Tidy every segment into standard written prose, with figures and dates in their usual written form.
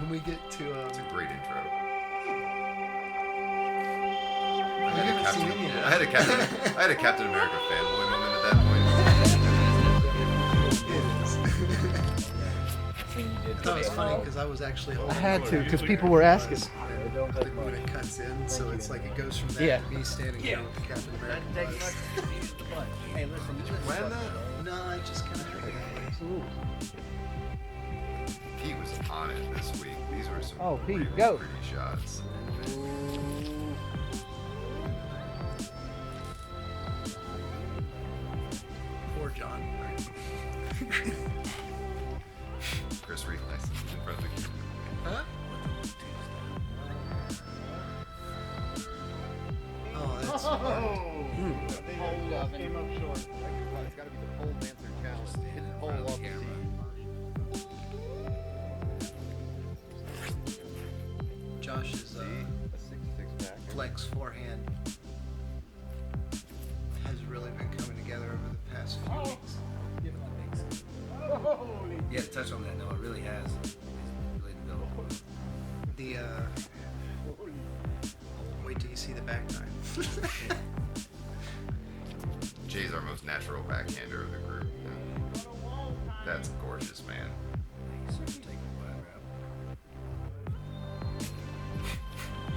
When we get to... It's a great intro. I haven't seen any of I that. had a Captain America fanboy moment at that point. That was funny because I was actually holding I had it to, where 'cause it people were asking. was, and I think when it cuts in, so it's like it goes from that Yeah. to me standing there with the Captain America buzz. Hey, listen, you Plan that? No, I just kind of heard it. Pete was on it this week. These were some Oh, Pete, really go. pretty shots. Poor John. Chris Reedy license in front of the camera. Huh? Oh, that's Hold up, came up short. It's got to be the pole dancer challenge. Hit the pole off the tee. Josh's A 6-6 pack. flex forehand has really been coming together over the past few weeks. Yeah, to touch on that, no, it really has. It's really developed. The wait till you see the back nine. Jay's our most natural backhander of the group. That's gorgeous, man. Thanks for taking the wide route.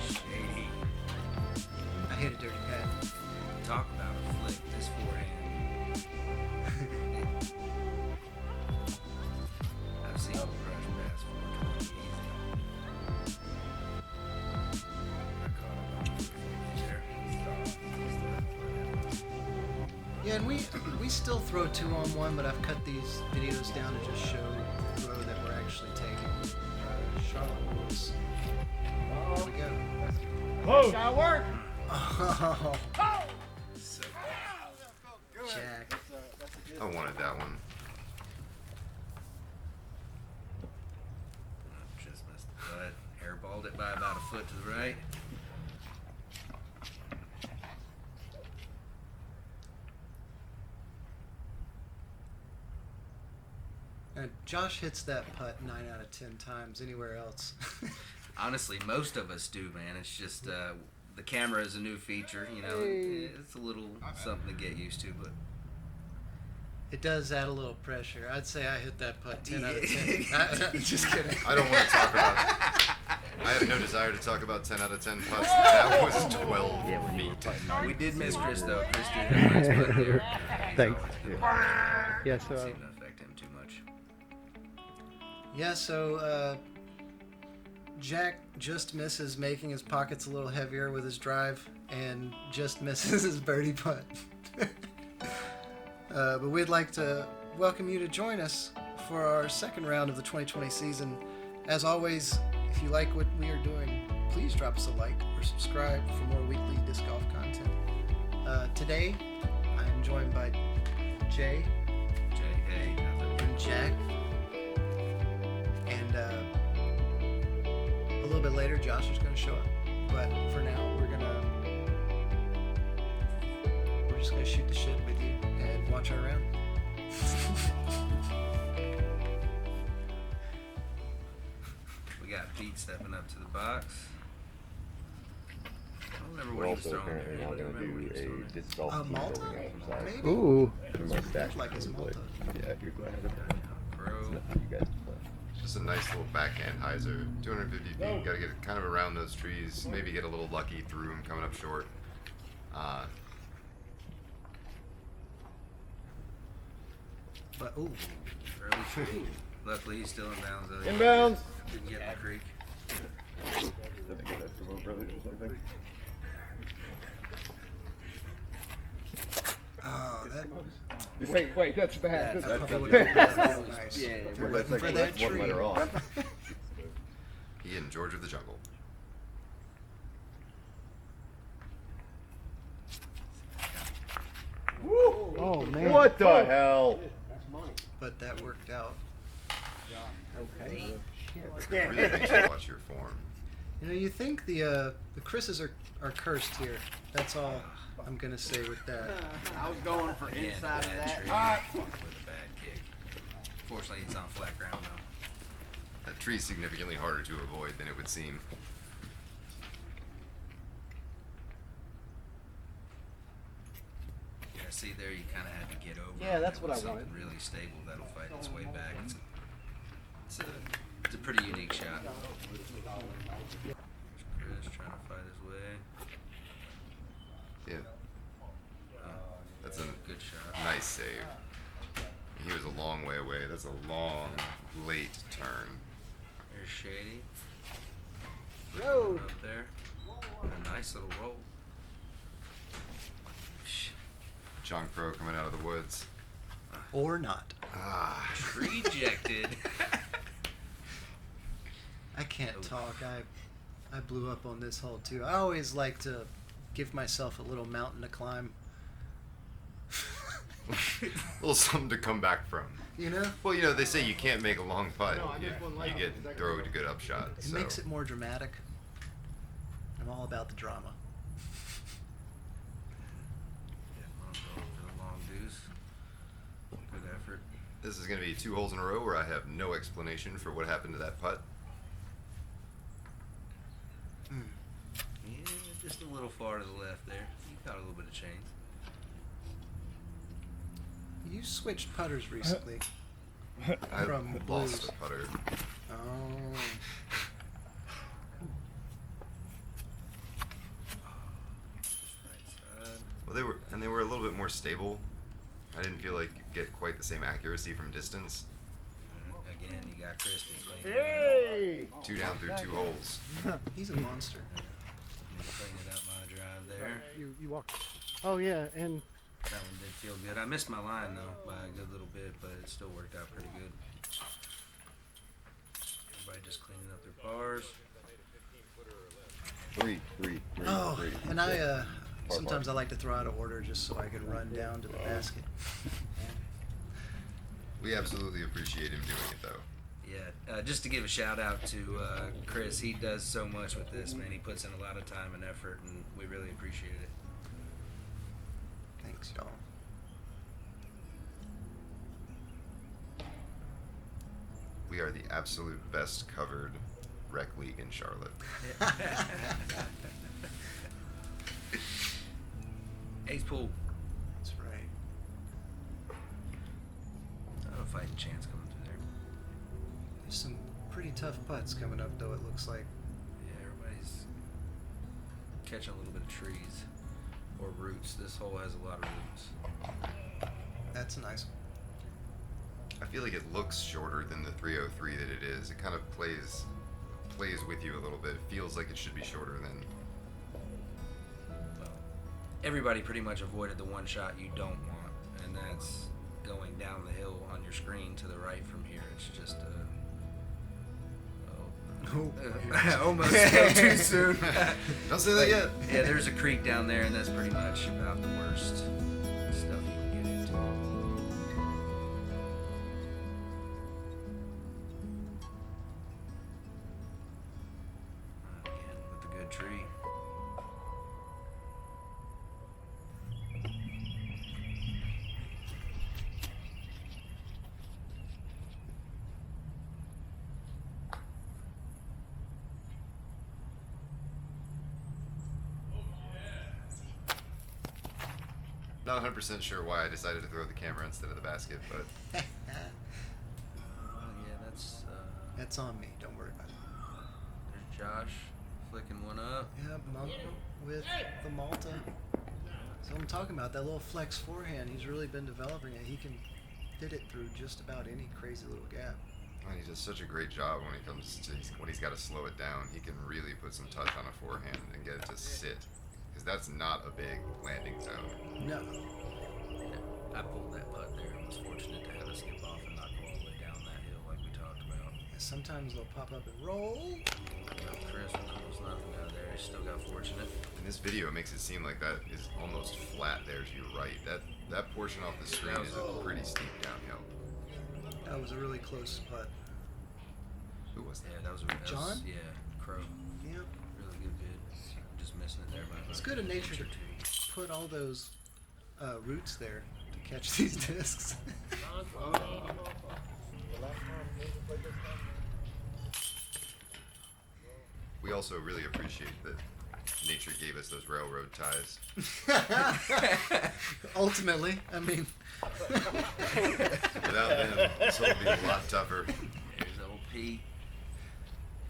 Shady. I hit a dirty pad. Talk about a flick, this forehand. I've seen him crush past 420 easy. I caught him on the there. Yeah, and we still throw 2-on-1, but I've cut these videos down to just show the throw that we're actually taking. Charlotte rules. Here we go. Oh, got work. Oh, So, Jack. I wanted that one. just missed the butt. Airballed it by about a foot to the right. And Josh hits that putt 9 out of 10 times anywhere else. Honestly, most of us do, man. It's just the camera is a new feature. You know, it's a little something to get used to, but It does add a little pressure. I'd say I hit that putt 10 out of 10. Just kidding. I don't want to talk about. I have no desire to talk about 10 out of 10 putts. That was 12 feet. we did miss Chris though. Chris did have a nice putt there. Thanks. Yeah, so Seemed to affect him too much. Yeah, so Jack just misses making his pockets a little heavier with his drive and just misses his birdie putt. But we'd like to welcome you to join us for our second round of the 2020 season. As always, if you like what we are doing, please drop us a like or subscribe for more weekly disc golf content. Today, I am joined by Jay Jay, hey, how's it? and Jack. And a little bit later, Josh is going to show up. But for now, we're just going to shoot the shit with you and watch our round. We got Pete stepping up to the box. I don't remember We're what he was also throwing apparently there. now I don't going to remember what he was do throwing a there. disc golf team Malta? building exercise. Maybe. ooh, And my stash Like it's is Malta. Yeah, you're glad of that. Bro. It's not for you guys to play. Just a nice little backhand hyzer. 250 feet. Got to get it kind of around those trees. Maybe get a little lucky through him coming up short. But, ooh. Early tree. Luckily, he's still in bounds though. Inbounds. Didn't get in the creek. Did I get that from my brothers or something? Oh, that Wait, that's bad. That's That's probably bad. would have been real nice. Yeah, If it That's wasn't for like that one tree. letter off. He and George of the Jungle. oh man. What the hell? But that worked out. Okay. Really makes you watch your form. You know, you think the Chris's are cursed here. That's all I'm gonna say with that. I was going for Again, inside of bad that. tree with a bad kick. Fortunately, it's on flat ground though. That tree's significantly harder to avoid than it would seem. Yeah, see there, you kind of had to get over. Yeah, on that's it what with I something wanted. really stable that'll fight its way back. It's a pretty unique shot. Chris trying to fight his way. Yeah, that's a Good shot. nice save. He was a long way away. That's a long, late turn. There's Shady. Road. Up there. A nice little roll. John Crow coming out of the woods. Or not. Ah, Rejected. I can't talk. I blew up on this hole too. I always like to give myself a little mountain to climb. a little something to come back from. You know? Well, you know, they say you can't make a long putt. No, I missed one You left. get throw a good upshot. It So. makes it more dramatic. I'm all about the drama. Yeah, I'm going for the long deuce. Good effort. This is going to be 2 holes in a row where I have no explanation for what happened to that putt. Yeah, just a little far to the left there. You got a little bit of change. You switched putters recently. I From lost blues. a putter. Oh. Right side. Well, they were a little bit more stable. I didn't feel like you'd get quite the same accuracy from distance. Again, you got Christie clean. Hey! 2 down through 2 holes. He's a monster. Cleaned up my drive there. You walk. Oh yeah, and That one did feel good. I missed my line though by a good little bit, but it still worked out pretty good. Everybody just cleaning up their bars. Three. Oh, and sometimes I like to throw out an order just so I can run down to the basket. We absolutely appreciate him doing it, though. Yeah, just to give a shout out to Chris. He does so much with this, man. He puts in a lot of time and effort, and we really appreciate it. Thanks, y'all. We are the absolute best covered rec league in Charlotte. Ace pool. That's right. I have a fighting chance coming through there. There's some pretty tough putts coming up, though, it looks like. Yeah, everybody's catching a little bit of trees or roots. This hole has a lot of roots. That's nice. I feel like it looks shorter than the 303 that it is. It kind of plays with you a little bit. It feels like it should be shorter than. Well, everybody pretty much avoided the one shot you don't want, and that's going down the hill on your screen to the right from here. It's just almost too soon. Don't say that yet. Yeah, there's a creek down there, and that's pretty much about the worst stuff you can get into. Again, with a good tree. Not 100% sure why I decided to throw the camera instead of the basket, but Oh yeah, that's That's on me. Don't worry about it. there's Josh flicking one up. Yeah, with the Malta. So I'm talking about that little flex forehand. He's really been developing it. He can hit it through just about any crazy little gap. man, he does such a great job when it comes to when he's got to slow it down. He can really put some touch on a forehand and get it to sit, because that's not a big landing zone. No. I pulled that putt there and was fortunate to have it skip off and not go all the way down that hill like we talked about. Sometimes they'll pop up and roll. Chris was almost nothing out of there. He still got fortunate. In this video, it makes it seem like that is almost flat there to your right. That portion off the screen is a pretty steep downhill. That was a really close putt. Who was that? Yeah, that was a John? Yeah, Crow. Yeah. Really good bid. Just missing it there by It's about good in an nature inch to or two. put all those roots there to catch these discs. We also really appreciate that nature gave us those railroad ties. Ultimately, I mean, Without them, this would be a lot tougher. There's old Pete.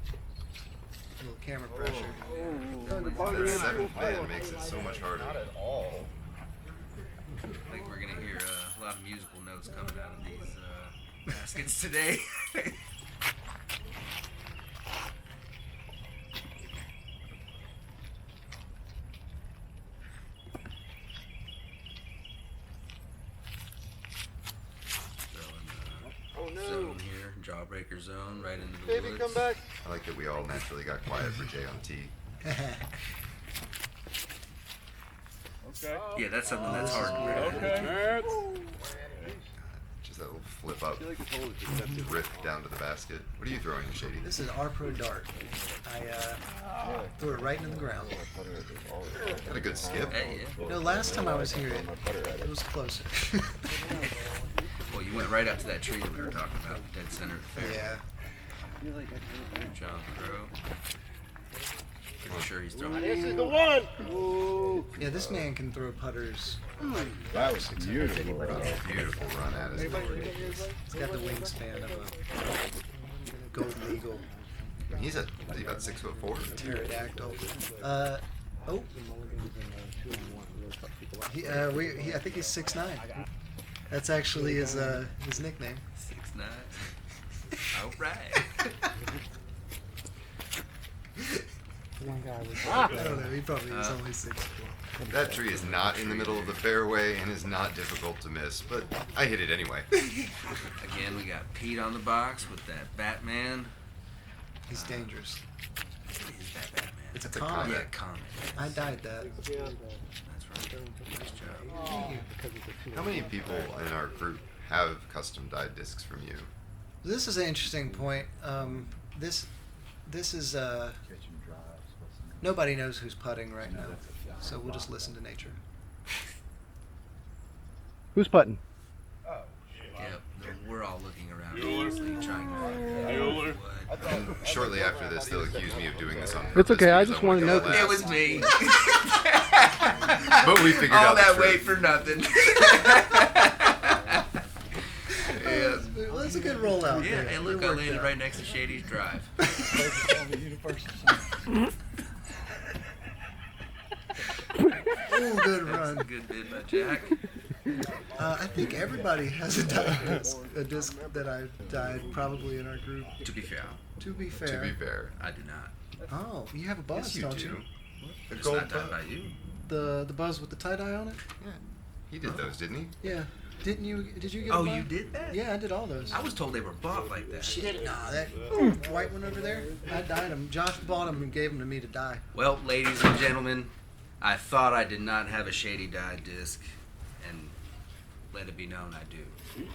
a little camera pressure. That seventh man makes it so much harder. Not at all. I think we're gonna hear a lot of musical notes coming out of these baskets today. Oh no. Zone here, jawbreaker zone, right into the Baby, woods. come back. I like that we all naturally got quiet for Jay on T. Okay. Yeah, that's something that's hard to read. Okay. Just that little flip up, I feel like it's always deceptive. rip down to the basket. What are you throwing, Shady? This is our pro dart. I threw it right into the ground. Got a good skip. Hey, yeah. No, last time I was here, it was closer. Well, you went right up to that tree that we were talking about, dead center of the fair. Yeah. John Crow. Pretty sure he's throwing This it. is the one. Yeah, this man can throw putters. That was beautiful. Beautiful run at it. He's got the wingspan of a golden eagle, He's at, what is he, about 6'4"? pterodactyl. Oh. I think he's 6'9". That's actually his nickname. 6'9". All right. I don't know. He probably is only 6'4". That tree is not in the middle of the fairway and is not difficult to miss, but I hit it anyway. Again, we got Pete on the box with that Batman. He's dangerous. What is that Batman? It's a It's a comet. Yeah, Comet. I dyed that. That's right. Nice job. How many people in our group have custom dyed discs from you? This is an interesting point. This is nobody knows who's putting right now, so we'll just listen to nature. Who's putting? Yep, we're all looking around anxiously trying to find Bueller. what. And shortly after this, they'll accuse me of doing this on It's purpose okay, I because just wanna wanna go know last. It was me. But we figured All out the that truth. wait for nothing. Yeah, well, that's a good rollout. Yeah, there. and look, It I worked landed out. right next to Shady's drive. Oh, good That's a run. good bid by Jack. I think everybody has a disc that I've dyed probably in our group. To be fair, To be fair. To be fair. I do not. Oh, you have a buzz, Yes, you don't do. you? The It's gold not done puck. by you. The buzz with the tie dye on it? Yeah. He did those, didn't he? Yeah. Didn't you? Did you get? Oh, a buzz? you did that? Yeah, I did all those. I was told they were bought like that. Shit, nah, that white one over there, I dyed them. Josh bought them and gave them to me to dye. Well, ladies and gentlemen, I thought I did not have a Shady dyed disc, and let it be known I do.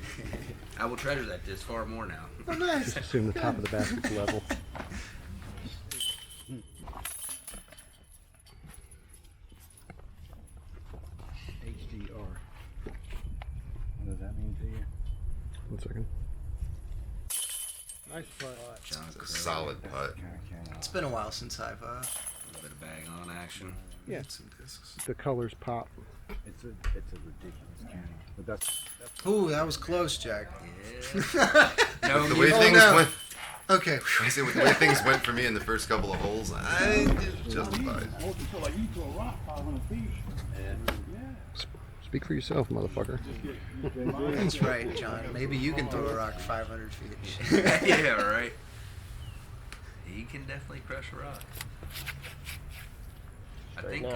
I will treasure that disc far more now. Oh, nice. Assume the top of the basket's level. HDR. What does that mean to you? 1 second. Nice putt. John It's a Crow, solid putt. It's been a while since I've a little bit of bag on action. Yeah, some discs. the colors pop. It's a ridiculous county. But that's Ooh, that was close, Jack. Yeah. No The way music. things no. went, Okay. I say with the way things went for me in the first couple of holes, I did justified. I wasn't until like you throw a rock 500 feet. Speak for yourself, motherfucker. That's right, John. Maybe you can throw a rock 500 feet. Yeah, right. He can definitely crush a rock. I think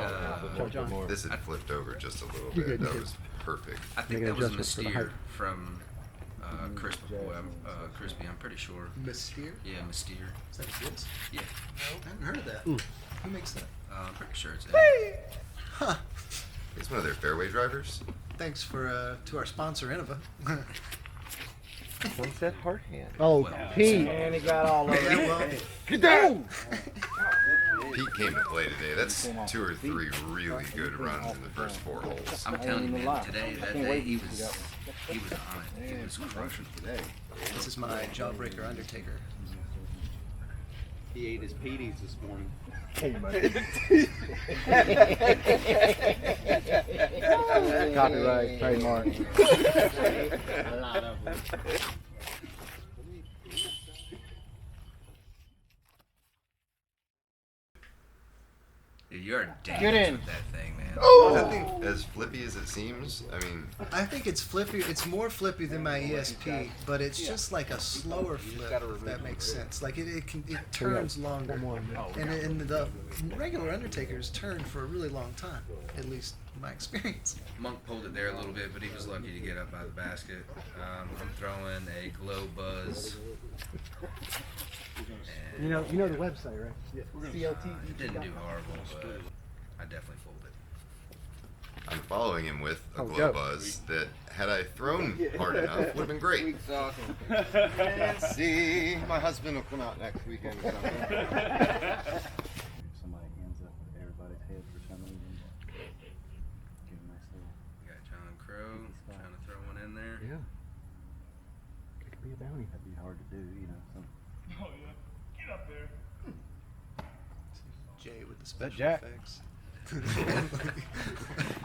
This had flipped over just a little You're bit. good, That kid. was perfect. I think Make an that was adjustment for the Mystere height. from Crispy. I'm pretty sure. Mystere? Yeah, Mystere. Is that a disc? Yeah, I haven't heard of that. Ooh. Who makes that? I'm pretty sure it's. Huh. He's one of their fairway drivers. Thanks for to our sponsor, Innova. Sunset hard hand. Oh, Well, Pete. And he got all of Yeah, it. well, Get down! Pete came to play today. That's 2 or 3 really good runs in the first 4 holes. I'm telling you, man. Today, that day, he was on it. He was crushing. this is my Jawbreaker Undertaker. He ate his Petey's this morning. Copyright, trademark. A lot of them. Dude, you're Get dangerous in. with that thing, man. I think as flippy as it seems, I mean, I think it's flippy. It's more flippy than my ESP, but it's just like a slower flip. If that makes sense. Like it turns longer, and the regular Undertakers turn for a really long time. At least in my experience. Monk pulled it there a little bit, but he was lucky to get up out of the basket. I'm throwing a Glow Buzz. And You know the website, right? CLTDG. it didn't do horrible, but I definitely folded. I'm following him with a Oh, glow go. buzz that, had I thrown hard enough, would have been great. Week's off. See, my husband will come out next weekend or something. Somebody ends up with everybody's head for some reason. Give a nice little. Got John Crow trying to throw one in there. Yeah. It could be a bounty. That'd be hard to do, you know. So. Jay with the special Jack? effects.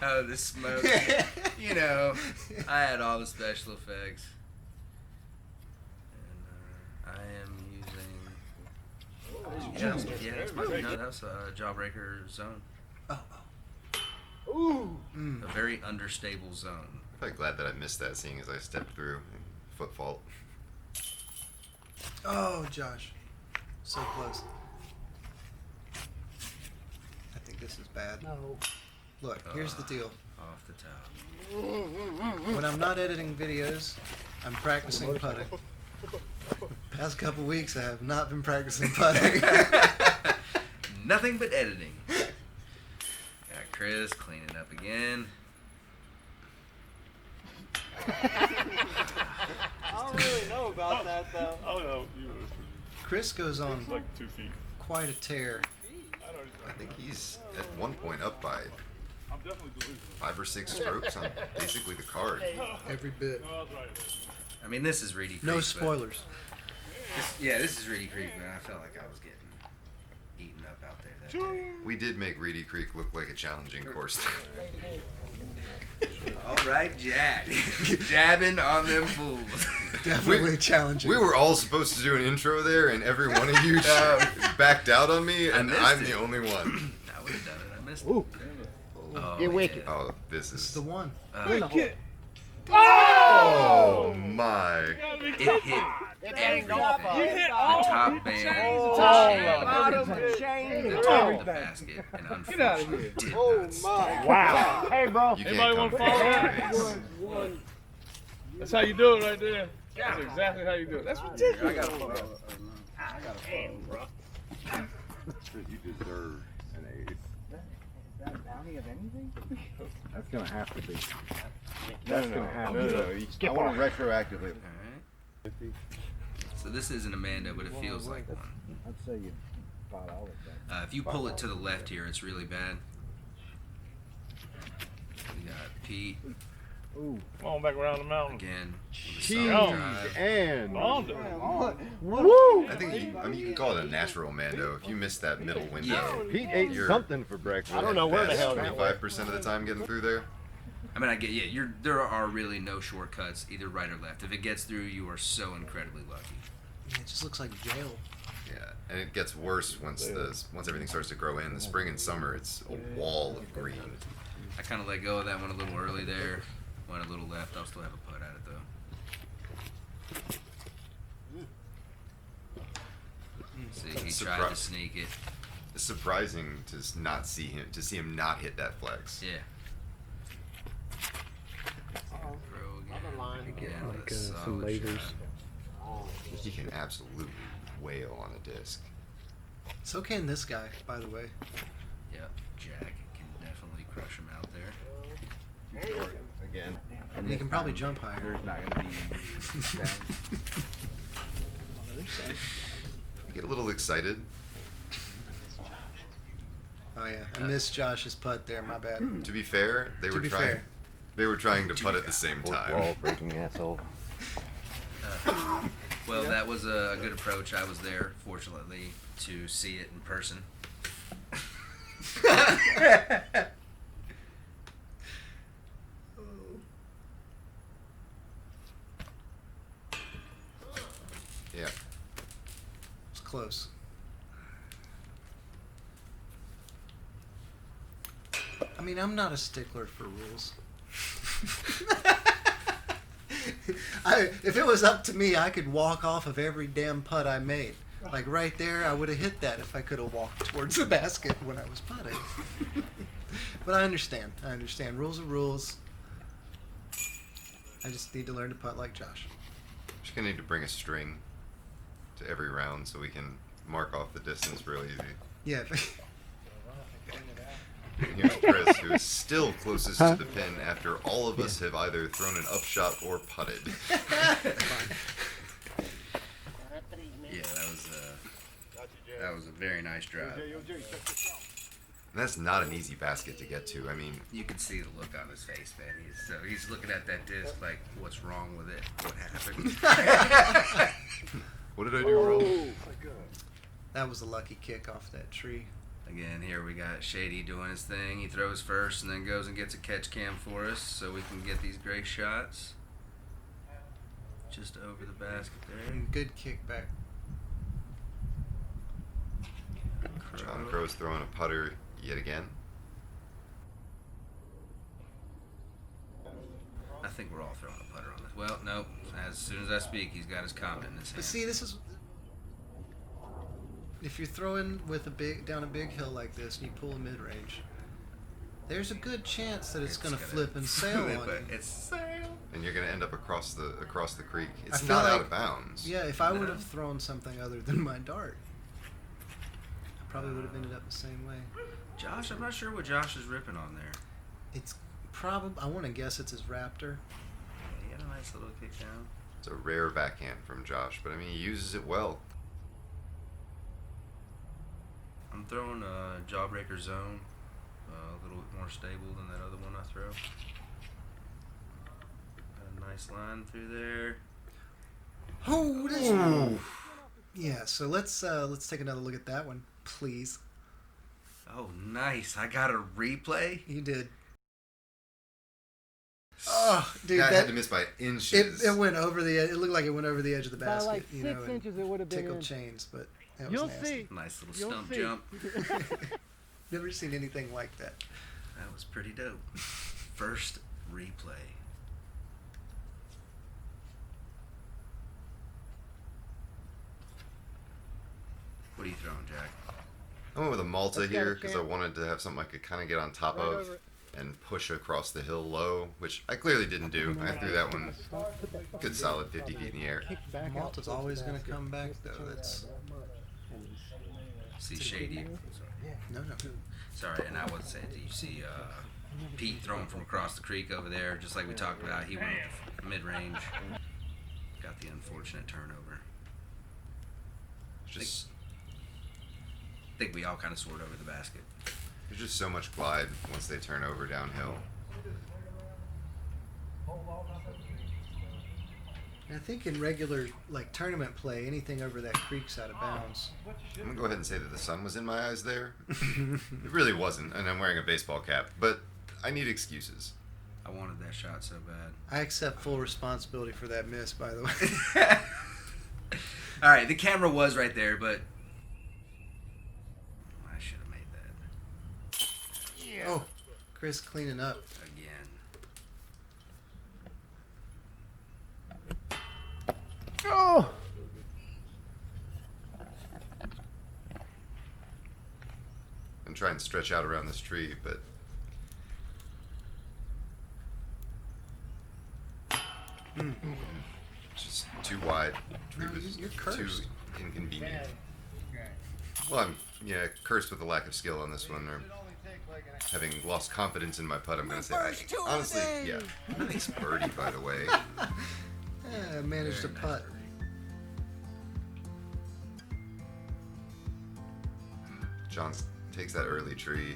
Oh, the smoke. You know, I had all the special effects. And I am using. Yeah, that's my, no, that was a Jawbreaker zone. Oh. Ooh. Mm. A very understable zone. I'm quite glad that I missed that, seeing as I stepped through. Foot fault. Oh, Josh. So close. I think this is bad. No. Look, here's the deal. Off the top. When I'm not editing videos, I'm practicing putting. Past couple weeks, I have not been practicing putting. Nothing but editing. Got Chris cleaning up again. I don't really know about that though. Oh no, you Chris goes on like 2 feet. quite a tear. I think he's at one point up by I'm definitely delusional. 5 or 6 strokes on basically the card. Every bit. No, that's right. I mean, this is Reedy Creek. No but spoilers. this is Reedy Creek, but I felt like I was getting eaten up out there that day. We did make Reedy Creek look like a challenging course. All right, Jack. Jabbing on them fools. Definitely challenging. We were all supposed to do an intro there, and every one of you backed out on me, and missed I'm it. the only one. I would have done it. I missed Ooh. it. Oh, Get wicked. yeah. Oh, this This is is. the one. Oh my! It hit everything. You hit The all top band, the bottom chain, the chain. top of the basket, and unfortunately did not stick. Wow. Hey, bro. You Anybody can't want come to follow from that? this. That's how you do it right there. That's exactly how you do it. That's ridiculous. I got a photo. You deserve an ace. That's gonna have to be. That's gonna have to be. I want to retroactively. All right. So this isn't Amanda, but it feels like one. I'd say you bought all of that. If you pull it to the left here, it's really bad. We got Pete Ooh. Come on back around the mountain. again. with a Cheese solid drive. and. Woo! I think you can call it a natural Mando. If you miss that middle window, Pete ate You're- something for breakfast. I don't know where the hell that 25% of the time getting through there. I mean, I get there are really no shortcuts, either right or left. If it gets through, you are so incredibly lucky. Yeah, it just looks like jail. Yeah, and it gets worse once everything starts to grow in. The spring and summer, it's a wall of green. I kind of let go of that one a little early there. Went a little left. I'll still have a putt at it though. See, he tried to sneak it. It's surprising to see him not hit that flex. Yeah. Throw again. Again, with a some solid lasers. shot. He can absolutely wail on a disc. So can this guy, by the way. Yep, Jack can definitely crush him out there. Again. And he can probably jump higher. There's not gonna be I get a little excited. Oh yeah, I missed Josh's putt there. My bad. To be fair, they were be trying. fair. They were trying to putt at the same time. breaking asshole. Well, that was a good approach. I was there, fortunately, to see it in person. Yeah. It's close. I mean, I'm not a stickler for rules. If it was up to me, I could walk off of every damn putt I made. Like right there, I would have hit that if I could have walked towards the basket when I was putting. But I understand. Rules are rules. I just need to learn to putt like Josh. Just gonna need to bring a string to every round so we can mark off the distance real easy. Yeah. And here's Chris, who is still closest to the pin after all of us have either thrown an upshot or putted. Yeah, that was a very nice drive. And that's not an easy basket to get to. I mean, You can see the look on his face, man. He's looking at that disc like, what's wrong with it? What happened? what did I do wrong? That was a lucky kick off that tree. Again, here we got Shady doing his thing. He throws first and then goes and gets a catch cam for us so we can get these great shots. Just over the basket there. And good kick back. John Crow's throwing a putter yet again. I think we're all throwing a putter on this. Well, nope. As soon as I speak, he's got his comment in his hand. But see, this is if you're throwing with down a big hill like this and you pull a mid range, there's a good chance that it's gonna flip and sail on you. It's sail. And you're gonna end up across the creek. I It's feel not out like- of bounds. Yeah, if I would have thrown something other than my dart, I probably would have ended up the same way. Josh, I'm not sure what Josh is ripping on there. It's probably, I want to guess it's his Raptor. Yeah, he had a nice little kick down. It's a rare backhand from Josh, but I mean he uses it well. I'm throwing a Jawbreaker Zone, a little bit more stable than that other one I throw. Got a nice line through there. Oh, this yeah. So let's take another look at that one, please. Oh, nice. I got a replay. You did. Oh, dude, That that had to miss by inches. it went over the edge. It looked like it went over the edge of the By basket. like you 6 know, and inches, it would have been tickled in. chains, but that was You'll nasty. see. Nice little You'll stump see. jump. Never seen anything like that. That was pretty dope. First replay. What are you throwing, Jack? I went with a Malta Let's go, here because I champ. wanted to have something I could kind of get on top Right of over it. and push across the hill low, which I clearly didn't do. I threw that one good solid 50 feet in the air. Kicked back out Malta's towards always the going to basket. come back though. That's See Shady. no. Sorry, and I was saying, do you see Pete throwing from across the creek over there? Just like we talked about, he went mid-range. Got the unfortunate turnover. Just I think we all kind of soared over the basket. there's just so much glide once they turn over downhill. And I think in regular like tournament play, anything over that creek's out of bounds. I'm gonna go ahead and say that the sun was in my eyes there. It really wasn't, and I'm wearing a baseball cap, but I need excuses. I wanted that shot so bad. I accept full responsibility for that miss, by the way. All right, the camera was right there, but I should have made that Oh, Chris cleaning up. again. Oh! I'm trying to stretch out around this tree, but it's just too wide. Tree No, was you're too cursed. inconvenient. Well, I'm cursed with a lack of skill on this one, or having lost confidence in my putt. I'm gonna say, honestly, yeah, nice birdie by the way. Yeah, I managed to Very nice putt. birdie. John takes that early tree.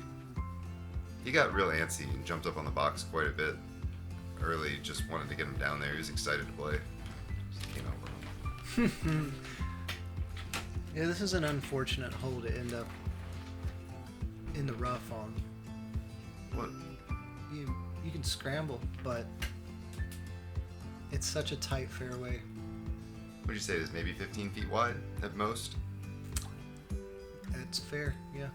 He got real antsy and jumped up on the box quite a bit early. Just wanted to get him down there. He was excited to play. Just came out little. Yeah, this is an unfortunate hole to end up in the rough on. What? You can scramble, but it's such a tight fairway. What'd you say? It is maybe 15 feet wide at most? It's fair, yeah.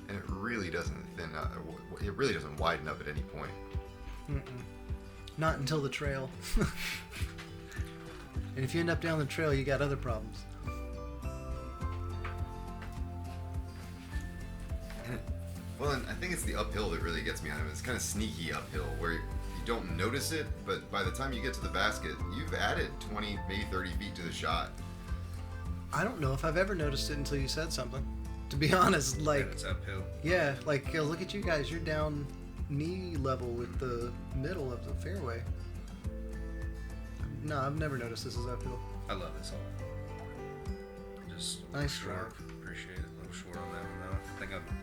And it really doesn't thin out. It really doesn't widen up at any point. Mm-mm. Not until the trail. And if you end up down the trail, you got other problems. Well, and I think it's the uphill that really gets me out of it. It's kind of sneaky uphill where you don't notice it, but by the time you get to the basket, you've added 20, maybe 30 feet to the shot. I don't know if I've ever noticed it until you said something. To be honest, like, And it's uphill. yeah, like, look at you guys. You're down knee level with the middle of the fairway. No, I've never noticed this is uphill. I love this hole. Just a little Nice short. drive. Appreciate it. A little short on that one though. I think I don't know.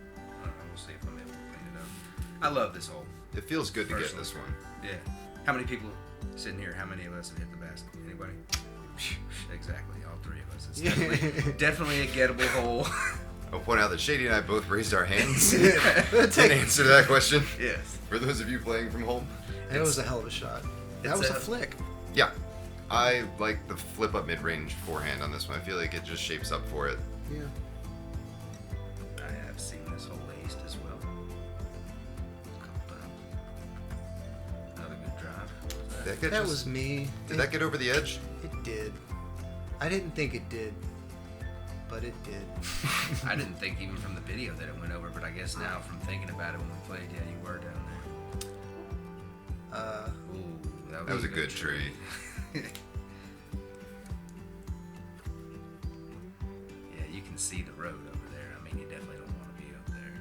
We'll see if I'm able to clean it up. I love this hole. It feels good to get Personally. this one. Yeah. How many people sitting here? How many of us have hit the basket? Anybody? Exactly. All three of us. It's definitely a gettable hole. I'll point out that Shady and I both raised our hands in Take- answer to that question. Yes. For those of you playing from home. That was a hell of a shot. That it's was a a- flick. Yeah. I like the flip up mid-range forehand on this one. I feel like it just shapes up for it. Yeah. I have seen this hole aced as well. A couple times. Another good drive. That was me. Did that get over the edge? It did. I didn't think it did, but it did. I didn't think even from the video that it went over, but I guess now from thinking about it when we played, yeah, you were down there. Ooh, That was a good tree. Yeah, you can see the road over there. I mean, you definitely don't want to be up there.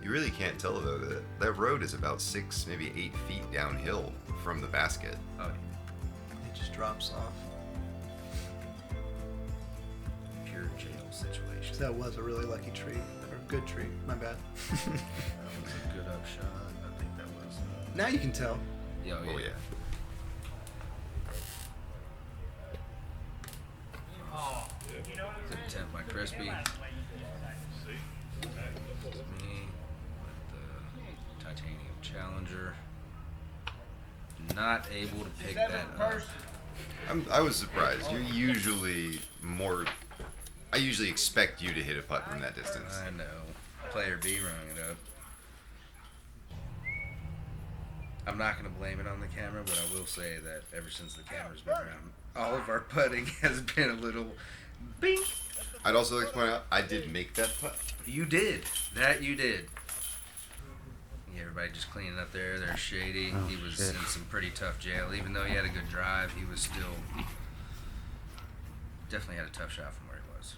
You really can't tell though that road is about 6, maybe 8 feet downhill from the basket. Oh, It just drops off. pure jail situation. That was a really lucky tree, or good tree. My bad. That was a good upshot. I think that was. Now you can tell. Yeah, Oh yeah. Good attempt by Crispy. Me with the Titanium Challenger. Not able to pick that up. I was surprised. You're usually more. I usually expect you to hit a putt from that distance. I know. Player B rung it up. I'm not going to blame it on the camera, but I will say that ever since the camera's been around, all of our putting has been a little bink. I'd also like to point out I did make that putt. You did. That you did. Yeah, everybody just cleaning up there. There's Shady. Oh, He was shit. in some pretty tough jail. Even though he had a good drive, he was still definitely had a tough shot from where he was.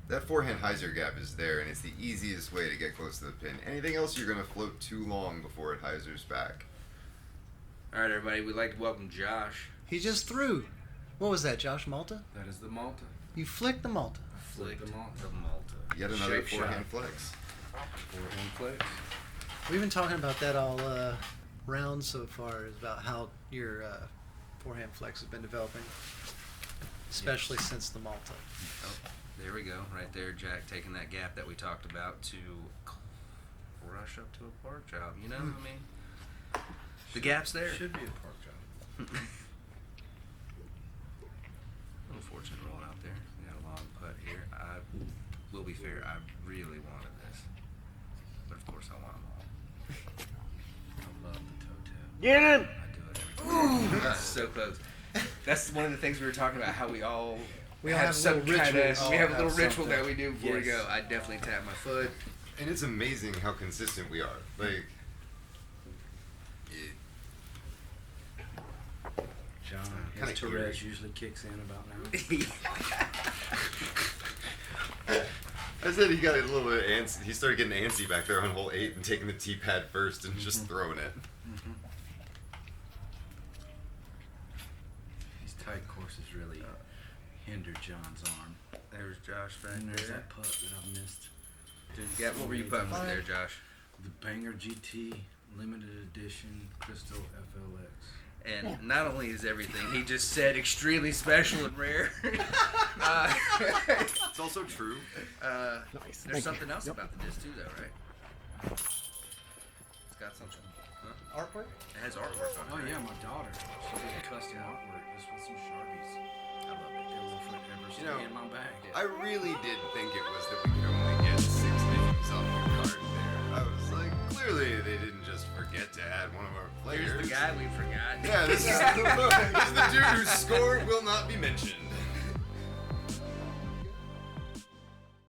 That forehand hyzer gap is there, and it's the easiest way to get close to the pin. Anything else, you're going to float too long before it hyzers back. All right, everybody. We'd like to welcome Josh. He just threw. What was that, Josh Malta? That is the Malta. You flicked the Malta. Flicked the Malta. Yet another Shape forehand shot. flex. Forehand flex. We've been talking about that all round so far, is about how your forehand flex has been developing, especially since the Malta. Oh, there we go. Right there, Jack taking that gap that we talked about to rush up to a park job. You know what I mean? The gap's there. Should be a park job. Little fortune roll out there. We got a long putt here. I will be fair, I really wanted this. But of course I want them all. I love the toe tap. Get him! I do it every time. That's so close. That's one of the things we were talking about, how we all have some kind of, we have a little ritual that we do before we go. I definitely tap my foot. And it's amazing how consistent we are. Like, John, Kinda his Tourette's eerie. usually kicks in about now. I said he got a little bit antsy. He started getting antsy back there on hole 8 and taking the tee pad first and just throwing it. These tight courses really hinder John's arm. There's Josh back And there's there. that putt that I missed. Yeah, what were you putting with there, Josh? The Banger GT Limited Edition Crystal FLX. And not only is everything he just said extremely special and rare, It's also true. Nice. there's something else about the disc too, though, right? It's got something. Huh? Artwork? It has artwork on it. Oh right? yeah, my daughter. She did custom artwork just with some Sharpies. I love it. It will forever stay know, in my bag. I really did think it was that we could only get 6 names on the card there. I was like, clearly they didn't just forget to add one of our players. Here's the guy we forgot. Yeah, this is the dude whose score will not be mentioned.